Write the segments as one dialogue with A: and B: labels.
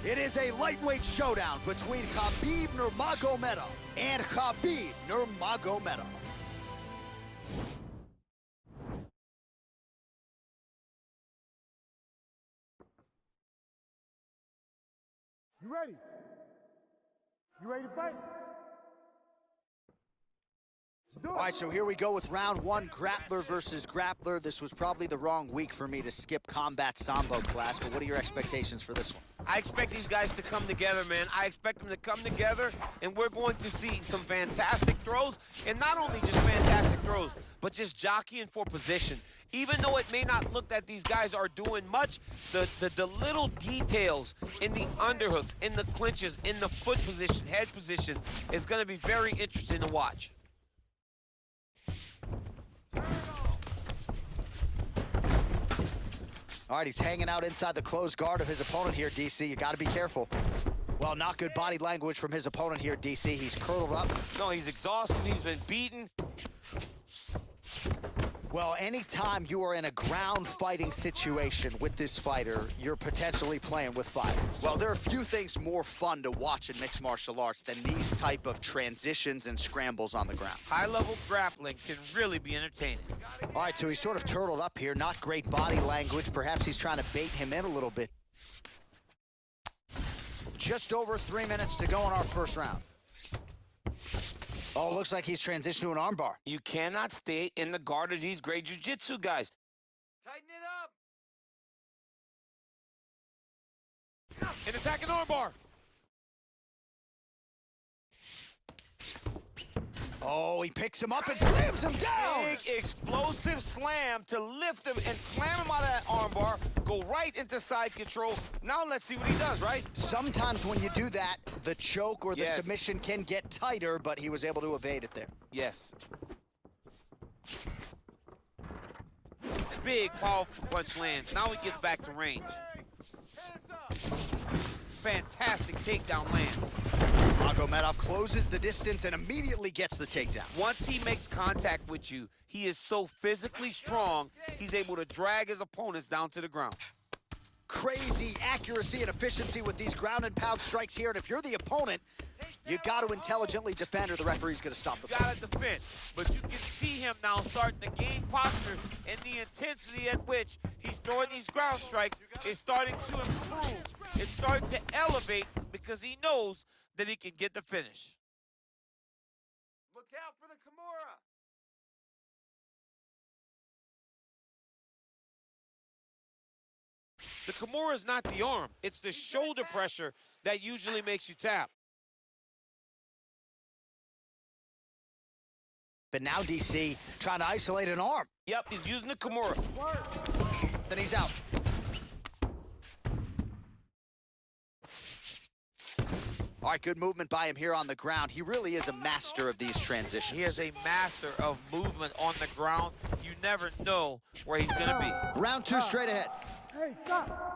A: It is a lightweight showdown between Khabib Nurmagomedov and Khabib Nurmagomedov.
B: You ready? You ready to fight?
A: All right, so here we go with round one, grappler versus grappler. This was probably the wrong week for me to skip combat sambo class, but what are your expectations for this one?
C: I expect these guys to come together, man. I expect them to come together, and we're going to see some fantastic throws, and not only just fantastic throws, but just jockeying for position. Even though it may not look that these guys are doing much, the little details in the underhooks, in the clinches, in the foot position, head position, is going to be very interesting to watch.
A: All right, he's hanging out inside the closed guard of his opponent here, DC. You got to be careful. Well, not good body language from his opponent here, DC. He's curled up.
C: No, he's exhausted. He's been beaten.
A: Well, anytime you are in a ground fighting situation with this fighter, you're potentially playing with fire. Well, there are few things more fun to watch in mixed martial arts than these type of transitions and scrambles on the ground.
C: High-level grappling can really be entertaining.
A: All right, so he's sort of turtled up here. Not great body language. Perhaps he's trying to bait him in a little bit. Just over 3 minutes to go in our first round. Oh, looks like he's transitioned to an armbar.
C: You cannot stay in the guard of these great jiu-jitsu guys. Tighten it up. And attack an armbar.
A: Oh, he picks him up and slams him down.
C: Big explosive slam to lift him and slam him out of that armbar. Go right into side control. Now let's see what he does, right?
A: Sometimes when you do that, the choke or the submission can get tighter, but he was able to evade it there.
C: Yes. Big, powerful punch lands. Now he gets back to range. Fantastic takedown lands.
A: Nurmagomedov closes the distance and immediately gets the takedown.
C: Once he makes contact with you, he is so physically strong, he's able to drag his opponents down to the ground.
A: Crazy accuracy and efficiency with these ground and pound strikes here, and if you're the opponent, you got to intelligently defend or the referee's going to stop the fight.
C: You got to defend, but you can see him now starting to gain posture, and the intensity at which he's throwing these ground strikes is starting to improve. It's starting to elevate because he knows that he can get the finish.
D: Look out for the Kimura.
C: The Kimura is not the arm. It's the shoulder pressure that usually makes you tap.
A: But now DC trying to isolate an arm.
C: Yep, he's using the Kimura.
A: Then he's out. All right, good movement by him here on the ground. He really is a master of these transitions.
C: He is a master of movement on the ground. You never know where he's going to be.
A: Round two straight ahead.
B: Hey, stop.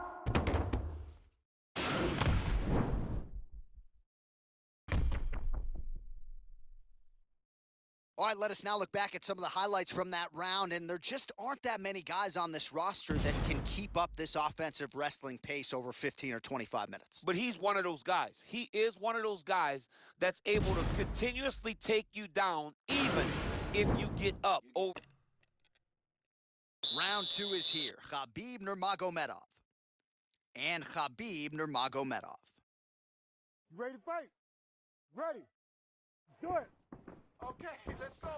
A: All right, let us now look back at some of the highlights from that round, and there just aren't that many guys on this roster that can keep up this offensive wrestling pace over 15 or 25 minutes.
C: But he's one of those guys. He is one of those guys that's able to continuously take you down even if you get up. Oh.
A: Round two is here. Khabib Nurmagomedov and Khabib Nurmagomedov.
B: You ready to fight? Ready. Let's do it.
D: Okay, let's go.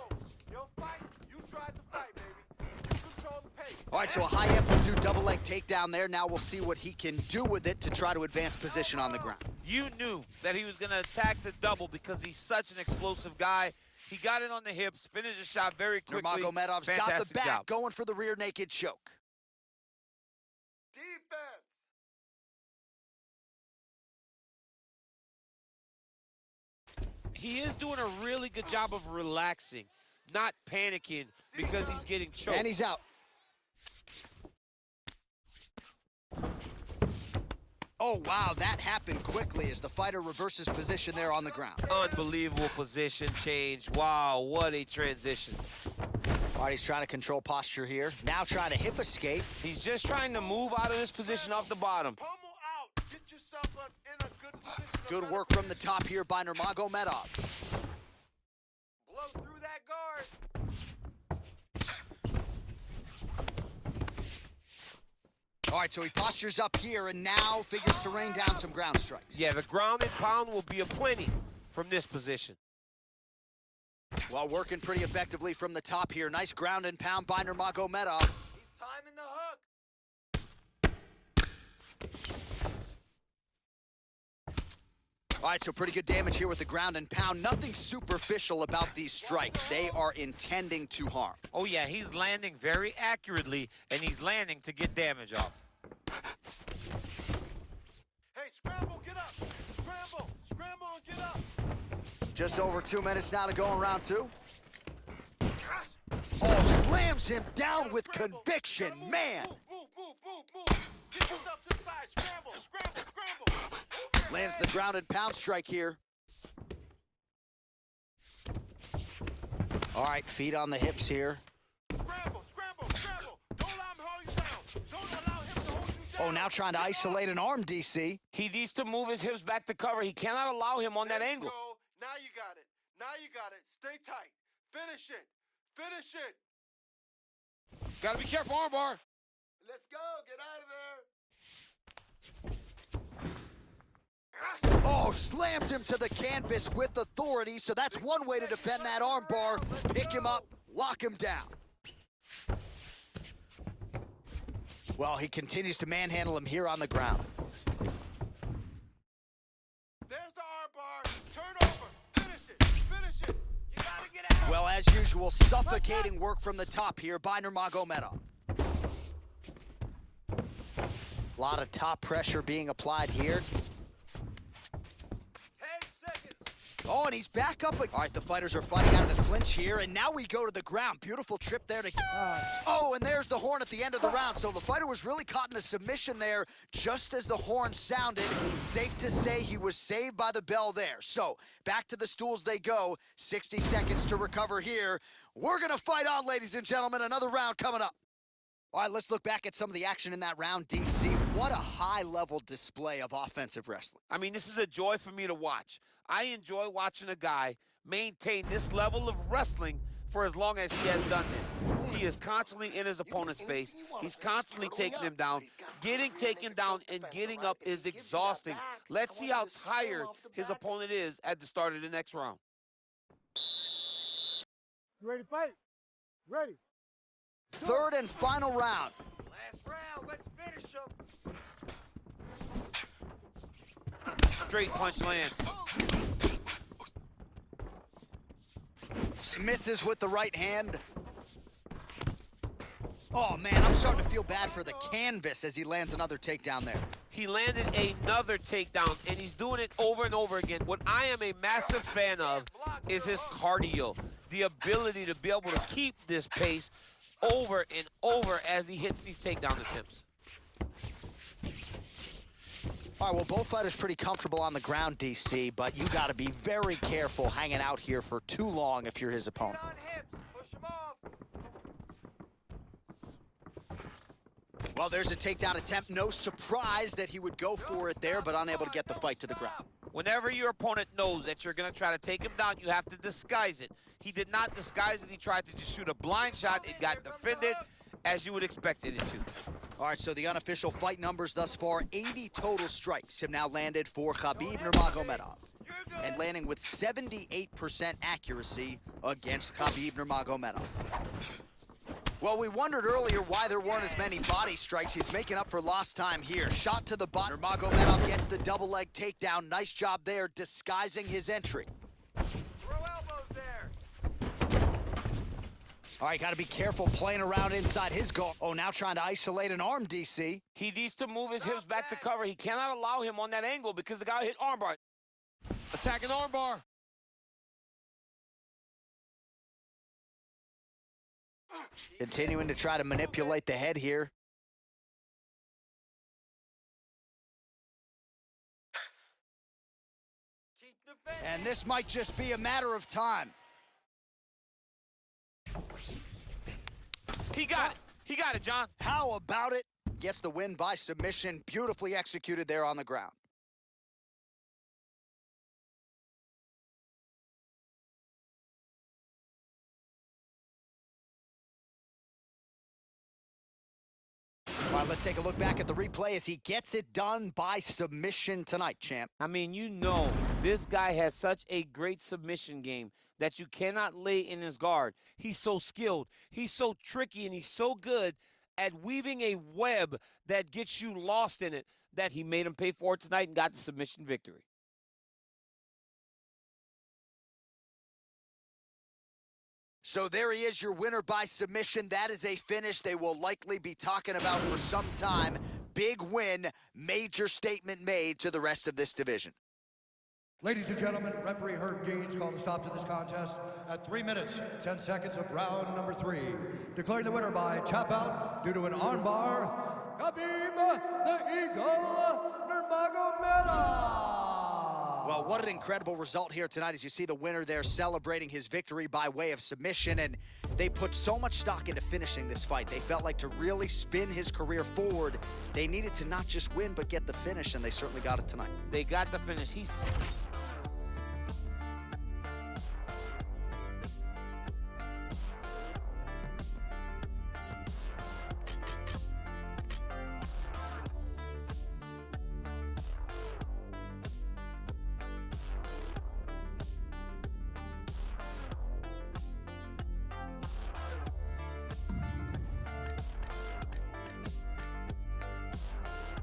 D: Your fight, you tried to fight, baby. You control the pace.
A: All right, so a high-amplitude double-leg takedown there. Now we'll see what he can do with it to try to advance position on the ground.
C: You knew that he was going to attack the double because he's such an explosive guy. He got it on the hips, finished the shot very quickly.
A: Nurmagomedov's got the back, going for the rear naked choke.
D: Defense.
C: He is doing a really good job of relaxing, not panicking because he's getting choked.
A: And he's out. Oh, wow, that happened quickly as the fighter reverses position there on the ground.
C: Unbelievable position change. Wow, what a transition.
A: All right, he's trying to control posture here. Now trying to hip escape.
C: He's just trying to move out of this position off the bottom.
D: Pummel out. Get yourself up
A: Good work from the top here by Nurmagomedov.
D: Blow through that guard.
A: All right, so he postures up here and now figures to rain down some ground strikes.
C: Yeah, the ground and pound will be aplenty from this position.
A: Well, working pretty effectively from the top here. Nice ground and pound by Nurmagomedov.
D: He's timing the hook.
A: All right, so pretty good damage here with the ground and pound. Nothing superficial about these strikes. They are intending to harm.
C: Oh, yeah, he's landing very accurately, and he's landing to get damage off.
D: Hey, scramble, get up. Scramble, scramble and get up.
A: Just over 2 minutes now to go in round two. Oh, slams him down with conviction, man.
D: Move. Get yourself to the side. Scramble.
A: Lands the ground and pound strike here. All right, feet on the hips here.
D: Scramble. Don't allow him to hold you down. Don't allow him to hold you down.
A: Oh, now trying to isolate an arm, DC.
C: He needs to move his hips back to cover. He cannot allow him on that
D: There you
C: angle.
D: go. Now you got it. Stay tight. Finish it.
C: Gotta be careful, armbar.
D: Let's go. Get out of there.
A: Oh, slams him to the canvas with authority, so that's one way to defend that arm bar. Pick him up, lock him down. Well, he continues to manhandle him here on the ground.
D: There's the arm bar. Turn over. Finish it. You gotta get out.
A: Well, as usual, suffocating work from the top here by Nurmagomedov. A lot of top pressure being applied here.
D: 10 seconds.
A: Oh, and he's back up. All right, the fighters are fighting out of the clinch here, and now we go to the ground. Beautiful trip there to... Oh, and there's the horn at the end of the round. So the fighter was really caught in a submission there just as the horn sounded. Safe to say he was saved by the bell there. So back to the stools they go. 60 seconds to recover here. We're going to fight on, ladies and gentlemen. Another round coming up. All right, let's look back at some of the action in that round, DC. What a high-level display of offensive wrestling.
C: I mean, this is a joy for me to watch. I enjoy watching a guy maintain this level of wrestling for as long as he has done this. He is constantly in his opponent's face. He's constantly taking him down. Getting taken down and getting up is exhausting. Let's see how tired his opponent is at the start of the next round.
B: You ready to fight? Ready.
A: Third and final round.
D: Last round. Let's finish him.
C: Straight punch lands.
A: Misses with the right hand. Oh, man, I'm starting to feel bad for the canvas as he lands another takedown there.
C: He landed another takedown, and he's doing it over and over again. What I am a massive fan of is his cardio, the ability to be able to keep this pace over and over as he hits these takedown attempts.
A: All right, well, both fighters pretty comfortable on the ground, DC, but you got to be very careful hanging out here for too long if you're his opponent.
D: On hips. Push him off.
A: Well, there's a takedown attempt. No surprise that he would go for it there, but unable to get the fight to the ground.
C: Whenever your opponent knows that you're going to try to take him down, you have to disguise it. He did not disguise it. He tried to just shoot a blind shot. It got defended as you would expect it to.
A: All right, so the unofficial fight numbers thus far, 80 total strikes have now landed for Khabib Nurmagomedov, and landing with 78% accuracy against Khabib Nurmagomedov. Well, we wondered earlier why there weren't as many body strikes. He's making up for lost time here. Shot to the bottom. Nurmagomedov gets the double leg takedown. Nice job there, disguising his entry.
D: Throw elbows there.
A: All right, got to be careful playing around inside his goal. Oh, now trying to isolate an arm, DC.
C: He needs to move his hips back to cover. He cannot allow him on that angle because the guy hit armbar. Attacking armbar.
A: Continuing to try to manipulate the head here.
D: Keep defending.
A: And this might just be a matter of time.
C: He got it. He got it, John.
A: How about it? Gets the win by submission. Beautifully executed there on the ground. All right, let's take a look back at the replay as he gets it done by submission tonight, champ.
C: I mean, you know, this guy has such a great submission game that you cannot lay in his guard. He's so skilled, he's so tricky, and he's so good at weaving a web that gets you lost in it that he made him pay for it tonight and got the submission victory.
A: So there he is, your winner by submission. That is a finish they will likely be talking about for some time. Big win, major statement made to the rest of this division.
E: Ladies and gentlemen, referee Herb Dean's called a stop to this contest at 3 minutes, 10 seconds of round number 3. Declaring the winner by tap out due to an armbar, Khabib the Eagle Nurmagomedov.
A: Well, what an incredible result here tonight as you see the winner there celebrating his victory by way of submission, and they put so much stock into finishing this fight. They felt like to really spin his career forward, they needed to not just win but get the finish, and they certainly got it tonight.
C: They got the finish. He's